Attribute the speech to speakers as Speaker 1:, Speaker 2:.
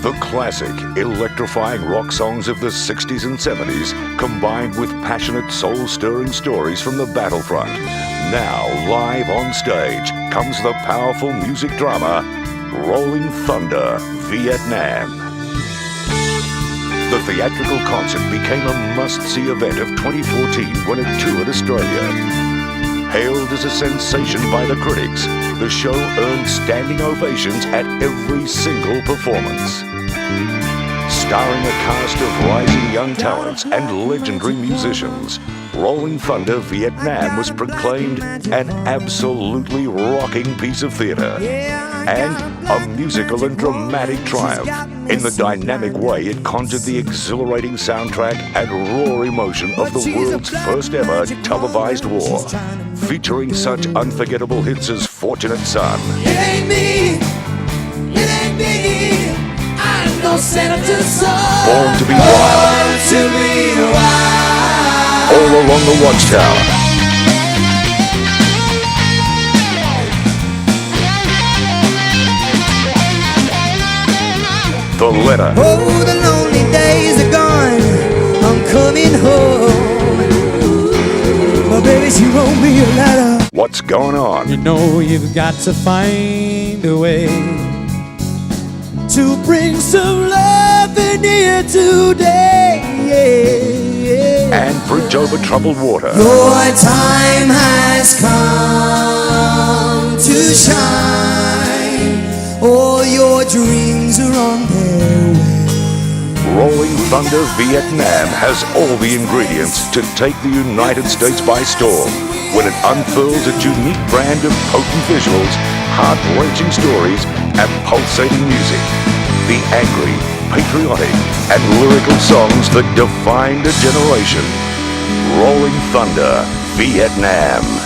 Speaker 1: The classic, electrifying rock songs of the 60s and 70s, combined with passionate, soul-stirring stories from the battlefront. Now, live on stage, comes the powerful music drama, Rolling Thunder, Vietnam. The theatrical concert became a must-see event of 2014 when it toured Australia. Hailed as a sensation by the critics, the show earned standing ovations at every single performance. Starring a cast of rising young talents and legendary musicians, Rolling Thunder Vietnam was proclaimed an absolutely rocking piece of theatre and a musical and dramatic triumph in the dynamic way it conjured the exhilarating soundtrack and raw emotion of the world's first ever televised war, featuring such unforgettable hits as Fortunate Son,
Speaker 2: It ain't me, I'm no senator's son.
Speaker 1: Born to be Wild, All Along the Watchtower, The Letter,
Speaker 2: Oh, the lonely days are gone, I'm coming home. My baby, she wrote me a letter.
Speaker 1: What's Going On,
Speaker 3: You know you've got to find a way to bring some love in here today.
Speaker 1: and Bridge Over Troubled Water.
Speaker 2: Your time has come to shine. All your dreams are on their way.
Speaker 1: Rolling Thunder Vietnam has all the ingredients to take the United States by storm when it unfurls its unique brand of potent visuals, heart-wrenching stories, and pulsating music. The angry, patriotic, and lyrical songs that defined a generation. Rolling Thunder Vietnam.